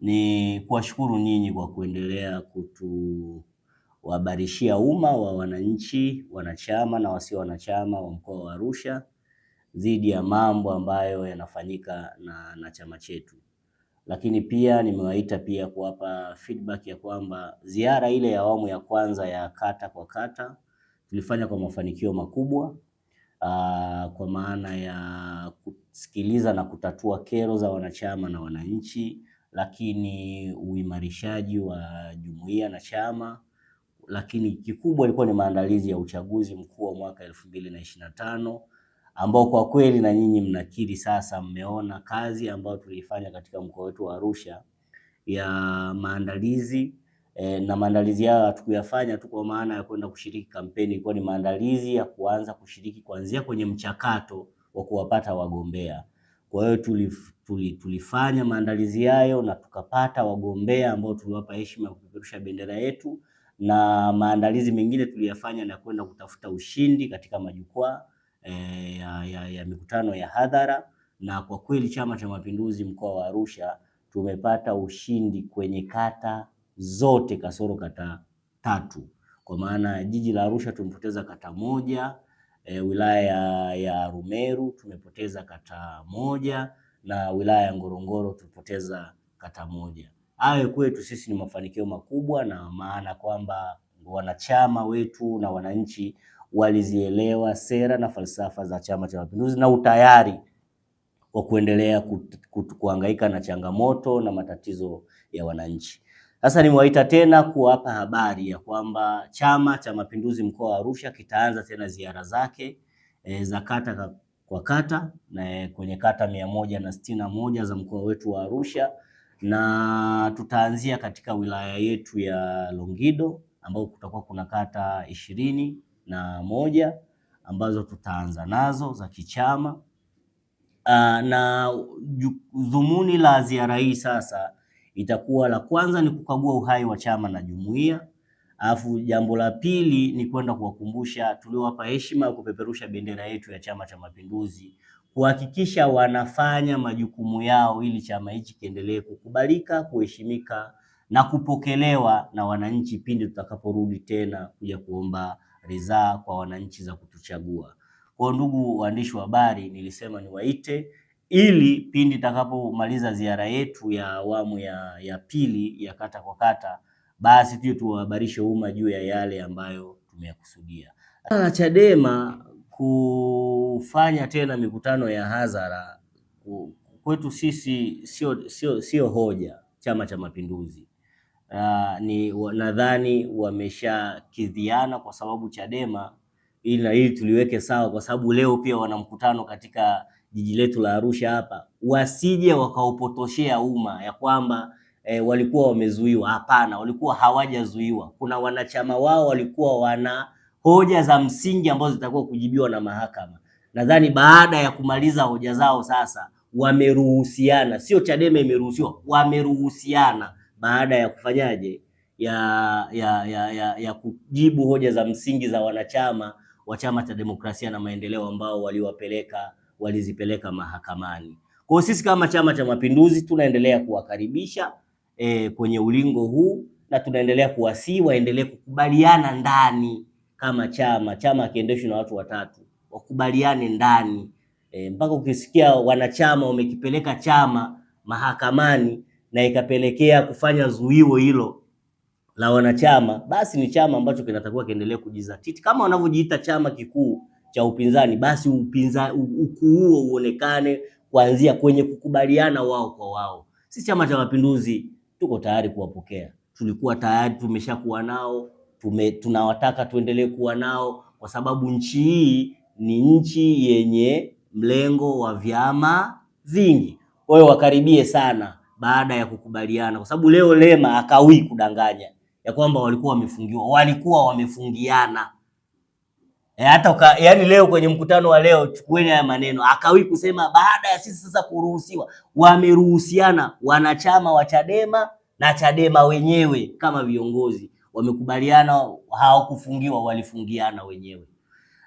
ni kuwashukuru nyinyi kwa kuendelea kutuhabarishia umma wa wananchi, wanachama na wasio wanachama wa mkoa wa Arusha dhidi ya mambo ambayo yanafanyika na chama chetu. Lakini pia nimewaita pia kuwapa feedback ya kwamba ziara ile ya awamu ya kwanza ya kata kwa kata tulifanya kwa mafanikio makubwa, kwa maana ya kusikiliza na kutatua kero za wanachama na wananchi, lakini uimarishaji wa jumuiya na chama, lakini kikubwa ilikuwa ni maandalizi ya uchaguzi mkuu wa mwaka 2025 ambao kwa kweli na nyinyi mnakiri sasa, mmeona kazi ambayo tulifanya katika mkoa wetu wa Arusha ya maandalizi na maandalizi yao hatukuyafanya tu kwa maana ya kwenda kushiriki kampeni, ilikuwa ni maandalizi ya kuanza kushiriki kuanzia kwenye mchakato wa kuwapata wagombea. Kwa hiyo tulifanya maandalizi hayo na tukapata wagombea ambao tuliwapa heshima ya kupeperusha bendera yetu, na maandalizi mengine tuliyafanya na kwenda kutafuta ushindi katika majukwaa ya mikutano ya hadhara, na kwa kweli Chama cha Mapinduzi mkoa wa Arusha tumepata ushindi kwenye kata zote kasoro kata 3. Kwa maana jiji la Arusha tumepoteza kata moja, wilaya ya Rumeru tumepoteza kata moja, na wilaya ya Ngorongoro tumepoteza kata moja. Hayo kwetu sisi ni mafanikio makubwa, na maana kwamba wanachama wetu na wananchi walizielewa sera na falsafa za Chama cha Mapinduzi na utayari wa kuendelea kuhangaika na changamoto na matatizo ya wananchi. Sasa nimewaita tena kuwapa habari ya kwamba Chama cha Mapinduzi mkoa wa Arusha kitaanza tena ziara zake za kata kwa kata na kwenye kata 161 za mkoa wetu wa Arusha, na tutaanzia katika wilaya yetu ya Longido ambao kutakuwa kuna kata 21 ambazo tutaanza nazo za kichama. Na dhumuni la ziara hii sasa itakuwa la kwanza ni kukagua uhai wa chama na jumuiya, alafu jambo la pili ni kwenda kuwakumbusha tuliowapa heshima ya kupeperusha bendera yetu ya Chama cha Mapinduzi, kuhakikisha wanafanya majukumu yao ili chama hichi kiendelee kukubalika, kuheshimika na kupokelewa na wananchi pindi tutakaporudi tena kuja kuomba ridhaa kwa wananchi za kutuchagua. Kwa ndugu waandishi wa habari, nilisema niwaite ili pindi tutakapomaliza ziara yetu ya awamu ya pili ya kata kwa kata, basi tuje tuwahabarishe umma juu ya yale ambayo tumeyakusudia. Na Chadema kufanya tena mikutano ya hadhara kwetu sisi sio hoja. Chama cha Mapinduzi ni nadhani wameshakidhiana, kwa sababu Chadema ili tuliweke sawa, kwa sababu leo pia wana mkutano katika jiji letu la Arusha hapa, wasije wakaopotoshea umma ya kwamba walikuwa wamezuiwa. Hapana, walikuwa hawajazuiwa. Kuna wanachama wao walikuwa wana hoja za msingi ambazo zitakuwa kujibiwa na mahakama. Nadhani baada ya kumaliza hoja zao sasa wameruhusiana, sio Chadema imeruhusiwa, wameruhusiana baada ya kufanyaje ya kujibu hoja za msingi za wanachama wa Chama cha Demokrasia na Maendeleo ambao walizipeleka mahakamani. Kwa sisi kama Chama cha Mapinduzi tunaendelea kuwakaribisha kwenye ulingo huu, na tunaendelea kuwasihi waendelee kukubaliana ndani kama chama kiendeshwe na watu watatu, wakubaliane ndani mpaka ukisikia wanachama wamekipeleka chama mahakamani na ikapelekea kufanya zuio hilo la wanachama, basi ni chama ambacho kinatakiwa kiendelee kujizatiti kama wanavyojiita chama kikuu cha upinzani. Basi ukuu huo uonekane kuanzia kwenye kukubaliana wao kwa wao. Sisi Chama cha Mapinduzi tuko tayari kuwapokea, tulikuwa tayari, tumeshakuwa nao, tunawataka tuendelee kuwa nao, kwa sababu nchi hii ni nchi yenye mlengo wa vyama vingi. Kwa hiyo wakaribie sana baada ya kukubaliana, kwa sababu leo Lema akawi kudanganya ya kwamba walikuwa wamefungiana. Hata yani leo kwenye mkutano wa leo, chukueni haya maneno, akawi kusema baada ya sisi sasa kuruhusiwa, wameruhusiana wanachama wa Chadema na Chadema wenyewe kama viongozi wamekubaliana, hawakufungiwa, walifungiana wenyewe.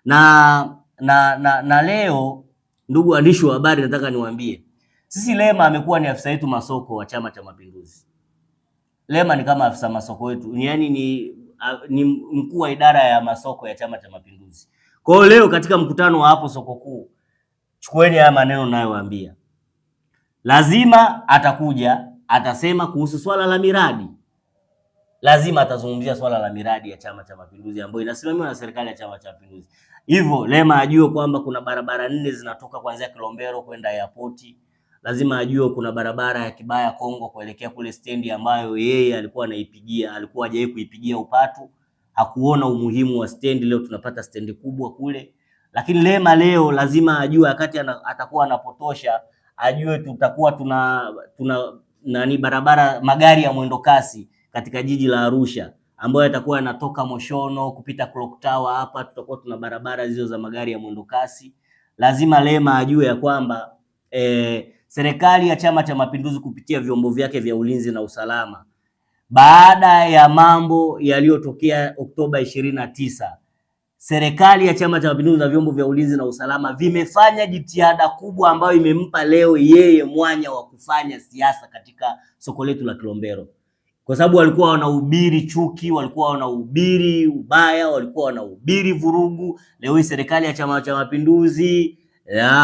Na leo ndugu waandishi wa habari, nataka niwaambie Sisi Lema amekuwa ni afisa yetu masoko wa Chama cha Mapinduzi. Lema ni kama afisa masoko wetu, yaani ni mkuu wa idara ya masoko ya Chama cha Mapinduzi. Kwa hiyo leo katika mkutano wa hapo soko kuu, chukueni haya maneno ninayowaambia. Lazima atakuja atasema kuhusu swala la miradi. Lazima atazungumzia swala la miradi ya Chama cha Mapinduzi ambayo inasimamiwa na serikali ya Chama cha Mapinduzi. Hivyo Lema ajue kwamba kuna barabara 4 zinatoka kuanzia Kilombero kwenda airport. Lazima ajue kuna barabara ya Kibaya Kongo kuelekea kule stendi ambayo yeye alikuwa hajawahi kuipigia upatu. Hakuona umuhimu wa stendi, leo tunapata stendi kubwa kule. Lakini Lema leo lazima ajue wakati atakuwa anapotosha, ajue tutakuwa tuna barabara magari ya mwendo kasi katika jiji la Arusha ambayo yatakuwa yanatoka Moshono kupita Clock Tower hapa, tutakuwa tuna barabara hizo za magari ya mwendo kasi. Lazima Lema ajue ya kwamba serikali ya Chama cha Mapinduzi kupitia vyombo vyake vya ulinzi na usalama, baada ya mambo yaliyotokea Oktoba 29, serikali ya Chama cha Mapinduzi na vyombo vya ulinzi na usalama vimefanya jitihada kubwa ambayo imempa leo yeye mwanya wa kufanya siasa katika soko letu la Kilombero. Kwa sababu walikuwa wanahubiri chuki, walikuwa wanahubiri ubaya, walikuwa wanahubiri vurugu. Leo hii serikali ya Chama cha Mapinduzi,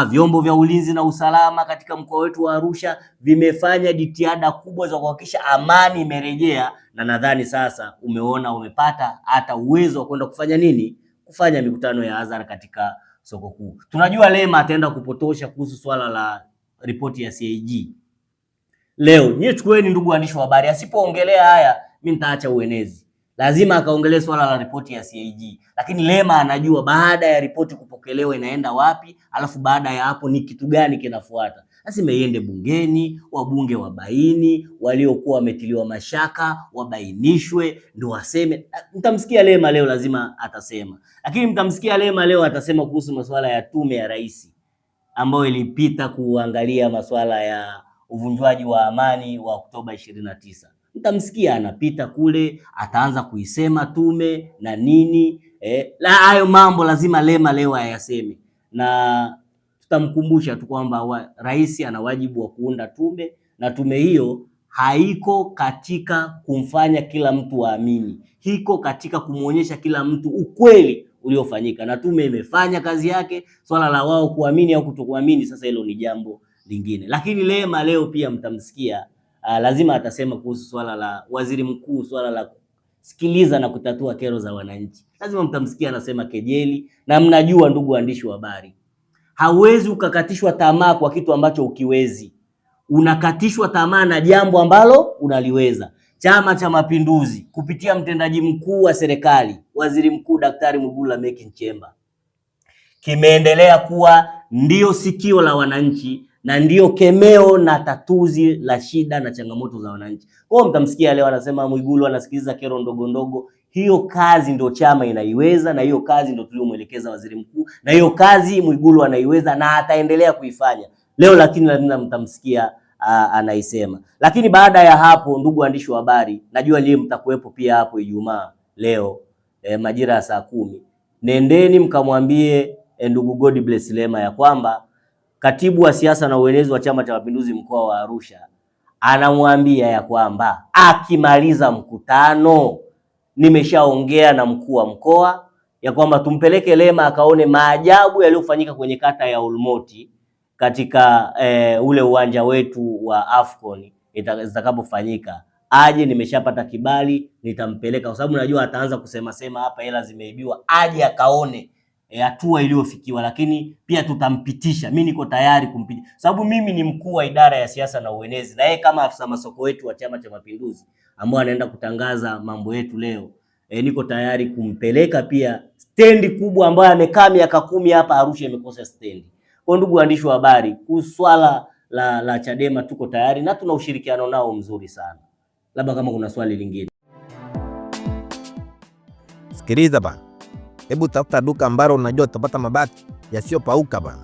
vyombo vya ulinzi na usalama katika mkoa wetu wa Arusha vimefanya jitihada kubwa za kuhakikisha amani imerejea, na nadhani sasa umeona umepata hata uwezo wa kwenda kufanya nini? Kufanya mikutano ya hadhara katika soko kuu. Tunajua Lema ataenda kupotosha kuhusu swala la ripoti ya CAG. Leo nyie chukueni, ndugu waandishi wa habari, asipoongelea haya mimi nitaacha uenezi. Lazima akaongelee swala la ripoti ya CAG. Lakini Lema anajua baada ya ripoti kupokelewa inaenda wapi, alafu baada ya hapo ni kitu gani kinafuata. Lazima iende bungeni, wabunge wabaini, waliokuwa wametiliwa mashaka wabainishwe, ndio waseme. Mtamsikia Lema leo lazima atasema. Lakini mtamsikia Lema leo atasema kuhusu masuala ya tume ya rais ambayo ilipita kuangalia masuala ya uvunjwaji wa amani wa Oktoba 29. Mtamsikia anapita kule, ataanza kuisema tume na nini. Hayo mambo lazima Lema leo ayaseme, na tutamkumbusha tu kwamba rais ana wajibu wa kuunda tume, na tume hiyo haiko katika kumfanya kila mtu aamini, hiko katika kumuonyesha kila mtu ukweli uliofanyika, na tume imefanya kazi yake. Swala la wao kuamini au kutokuamini, sasa hilo ni jambo lingine. Lakini Lema leo pia mtamsikia lazima atasema kuhusu swala la waziri mkuu, swala la sikiliza na kutatua kero za wananchi. Lazima mtamsikia anasema kejeli, na mnajua ndugu waandishi wa habari, hauwezi ukakatishwa tamaa kwa kitu ambacho ukiwezi. Unakatishwa tamaa na jambo ambalo unaliweza. Chama cha Mapinduzi kupitia mtendaji mkuu wa serikali, Waziri Mkuu Daktari Mwigulu Lameck Nchemba, kimeendelea kuwa ndio sikio la wananchi na ndio kemeo na tatuzi la shida na changamoto za wananchi. Kwa hiyo mtamsikia leo anasema Mwigulu anasikiliza kero ndogo ndogo. Hiyo kazi ndio chama inaiweza, na hiyo kazi ndio tuliomwelekeza waziri mkuu, na hiyo kazi Mwigulu anaiweza na ataendelea kuifanya leo. Lakini lazima mtamsikia anaisema. Lakini baada ya hapo, ndugu waandishi wa habari, najua leo mtakuwepo pia hapo Ijumaa leo majira ya saa 10. Nendeni mkamwambie ndugu Godbless Lema ya kwamba katibu wa siasa na uenezi wa Chama cha Mapinduzi mkoa wa Arusha anamwambia ya kwamba akimaliza mkutano, nimeshaongea na mkuu wa mkoa ya kwamba tumpeleke Lema akaone maajabu yaliyofanyika kwenye kata ya Olmoti katika ule uwanja wetu wa Afcon zitakapofanyika. Aje, nimeshapata kibali, nitampeleka kwa sababu najua ataanza kusema hapa hela zimeibiwa. Aje akaone hatua iliyofikiwa, lakini pia tutampitisha. Mimi niko tayari kumpitisha sababu mimi ni mkuu wa idara ya siasa na uenezi, na yeye kama afisa masoko wetu wa Chama cha Mapinduzi ambao anaenda kutangaza mambo yetu leo, niko tayari kumpeleka pia stendi kubwa ambayo amekaa miaka 10 hapa Arusha imekosa stendi. Kwa ndugu waandishi wa habari, swala la Chadema tuko tayari na tuna ushirikiano nao mzuri sana. Labda kama kuna swali lingine. Sikiliza bana. Hebu tafuta duka ambalo unajua utapata mabati yasiyopauka bana.